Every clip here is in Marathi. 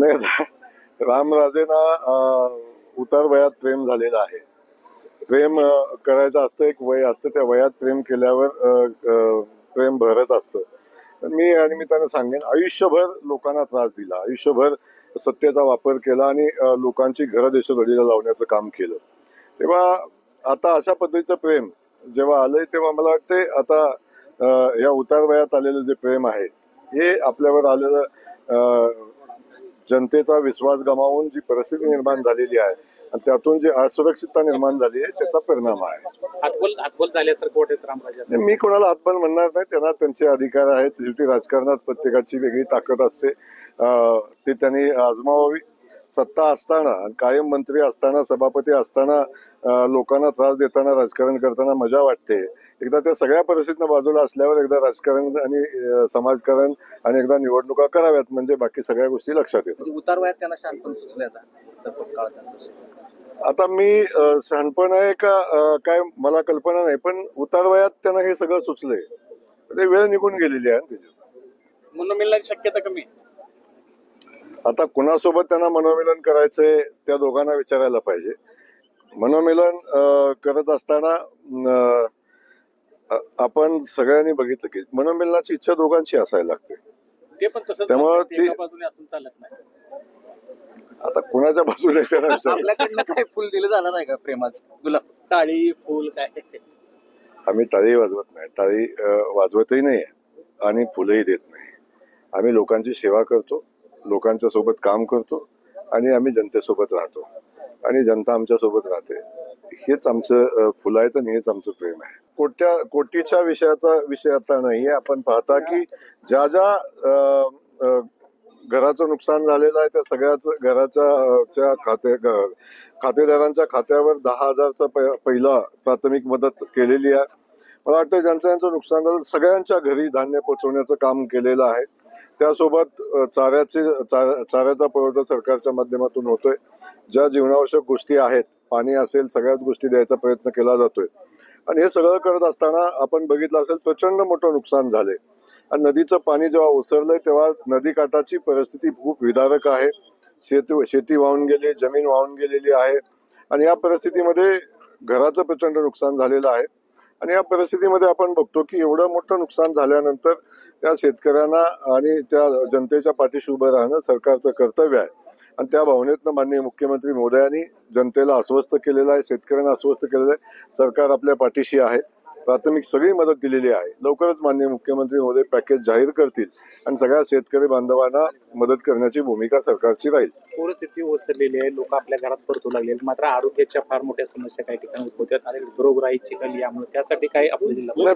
नाही, रामराजेंना उतार वयात प्रेम झालेलं आहे. प्रेम करायचं असतं, एक वय असतं, त्या वयात प्रेम केल्यावर प्रेम भरत असतं. मी त्यांना सांगेन, आयुष्यभर लोकांना त्रास दिला, आयुष्यभर सत्तेचा वापर केला आणि लोकांची घरं देशोधडीला लावण्याचं काम केलं. तेव्हा आता अशा पद्धतीचं प्रेम जेव्हा आलंय तेव्हा मला वाटते आता या उतार वयात आलेलं जे प्रेम आहे हे आपल्यावर आलेलं जनतेचा विश्वास गमावून जी परिस्थिती निर्माण झालेली आहे आणि त्यातून जी असुरक्षितता निर्माण झाली आहे त्याचा परिणाम आहे. हातबल झाल्यासारखं वाटत रामराजे. मी कोणाला हातबल म्हणणार नाही, त्यांना त्यांचे अधिकार आहेत. शेवटी राजकारणात प्रत्येकाची वेगळी ताकद असते, ती त्यांनी आजमावावी. सत्ता असताना आणि कायम मंत्री असताना, सभापती असताना लोकांना त्रास देताना राजकारण करताना मजा वाटते. एकदा त्या सगळ्या परिस्थितीनं बाजूला असल्यावर एकदा राजकारण आणि समाजकारण आणि एकदा निवडणुका कराव्यात, म्हणजे बाकी सगळ्या गोष्टी लक्षात येतात. उतार वयात त्यांना शांतपण सुचले आता मी शहाणपण आहे का काय मला कल्पना नाही, पण उतार वयात त्यांना हे सगळं सुचलंय. ते वेळ निघून गेलेली आहे त्याच्यात. मनोमिलनाची शक्यता कमी. आता कुणासोबत त्यांना मनोमिलन करायचंय त्या दोघांना विचारायला पाहिजे. मनोमिलन करत असताना आपण सगळ्यांनी बघितलं की मनोमिलनाची इच्छा दोघांची असायला लागते. ते पण तसं त्यामुळे ती बाजूने असून चालत नाही. आता कुणाच्या बाजूने आपल्याकडनं काय फुल दिलं जाणार आहे का प्रेमाचं? गुलाब, टाळी, फुल काय? आम्ही टाळी वाजवत नाही, टाळी वाजवतही नाही आणि फुलंही देत नाही. आम्ही लोकांची सेवा करतो, लोकांच्या सोबत काम करतो आणि आम्ही जनतेसोबत राहतो आणि जनता आमच्या सोबत राहते. हेच आमचं फुल आहे आणि हेच आमचं प्रेम आहे. कोटीच्या विषयाचा विषय आता नाही. आपण पाहता की ज्या ज्या घराचं नुकसान झालेलं आहे त्या सगळ्याच घराच्या खातेदारांच्या खात्यावर 10,000चा पहिला प्राथमिक मदत केलेली आहे. मला वाटतं ज्यांचं नुकसान झालं सगळ्यांच्या घरी धान्य पोहोचवण्याचं काम केलेलं आहे. त्यासोबत चाऱ्याचा पुरवठा सरकारच्या माध्यमातून होतोय. ज्या जीवनावश्यक गोष्टी आहेत, पाणी असेल, सगळ्याच गोष्टी द्यायचा प्रयत्न केला जातोय. आणि हे सगळं करत असताना आपण बघितलं असेल प्रचंड मोठं नुकसान झालंय आणि नदीचं पाणी जेव्हा ओसरलंय तेव्हा नदीकाठाची परिस्थिती खूप विदारक आहे. शेती वाहून गेली, जमीन वाहून गेलेली आहे आणि या परिस्थितीमध्ये घराचं प्रचंड नुकसान झालेलं आहे. आणि या परिस्थितीमध्ये आपण बघतो की एवढं मोठं नुकसान झाल्यानंतर त्या शेतकऱ्यांना आणि त्या जनतेच्या पाठीशी उभं राहणं सरकारचं कर्तव्य आहे. आणि त्या भावनेतनं माननीय मुख्यमंत्री महोदयांनी जनतेला आश्वस्त केलेलं आहे, शेतकऱ्यांना आश्वस्त केलेलं आहे. सरकार आपल्या पाठीशी आहे, प्राथमिक सगळी मदत दिलेली आहे. लवकरच माननीय मुख्यमंत्री महोदय पॅकेज जाहीर करतील आणि सगळ्या शेतकरी बांधवांना मदत करण्याची भूमिका सरकारची राहील. परिस्थिती ओसरलेली आहे, लोक आपल्या घरात परतू लागले, मात्र आरोग्याच्या फार मोठ्या समस्या काही ठिकाणी उद्भवतात आणि रोगराई चिखल यामुळे त्यासाठी काय आपल्या जिल्हा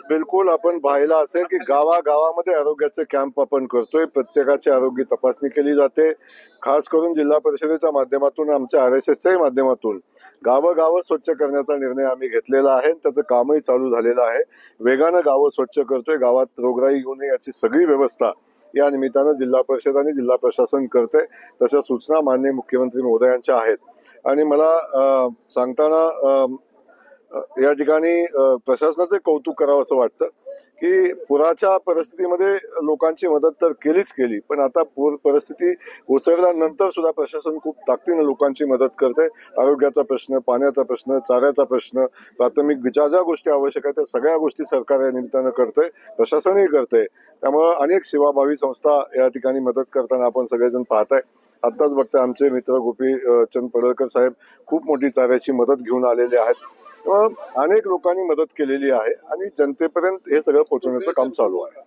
बिलकुल आपण पाहिलं असेल की गावागावामध्ये आरोग्याचे कॅम्प आपण करतोय. प्रत्येकाची आरोग्य तपासणी केली जाते. खास करून जिल्हा परिषदेच्या माध्यमातून, आमच्या RSSच्याही माध्यमातून गावं स्वच्छ करण्याचा निर्णय आम्ही घेतलेला आहे. त्याचं कामही चालू झालेलं आहे. वेगानं गावं स्वच्छ करतोय. गावात रोगराई येऊ नये याची सगळी व्यवस्था या निमित्तानं जिल्हा परिषद आणि जिल्हा प्रशासन करते. तशा सूचना माननीय मुख्यमंत्री महोदयांच्या आहेत. आणि मला सांगताना या ठिकाणी प्रशासनाचे कौतुक करावं असं वाटतं की पुराच्या परिस्थितीमध्ये लोकांची मदत तर केलीच केली, पण आता पूर परिस्थिती ओसरल्यानंतर सुद्धा प्रशासन खूप ताकदीनं लोकांची मदत करते. आरोग्याचा प्रश्न, पाण्याचा प्रश्न, चाऱ्याचा प्रश्न, प्राथमिक ज्या गोष्टी आवश्यक आहेत त्या सगळ्या गोष्टी सरकार या निमित्तानं करतंय, प्रशासनही करतंय. त्यामुळं अनेक सेवाभावी संस्था या ठिकाणी मदत करताना आपण सगळेजण पाहताय. आत्ताच बघताय आमचे मित्र गोपीचंद पडळकर साहेब खूप मोठी चाऱ्याची मदत घेऊन आलेले आहेत. अनेक लोकांनी मदत केलेली आहे आणि जनतेपर्यंत हे सगळं पोहोचवण्याचं काम चालू आहे.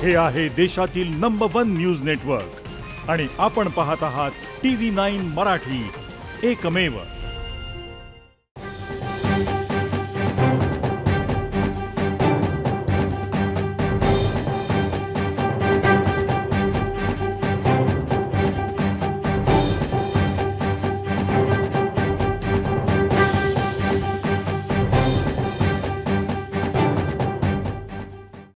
हे आहे देशातील नंबर 1 न्यूज नेटवर्क आणि आपण पाहत आहात TV9 मराठी, एकमेव.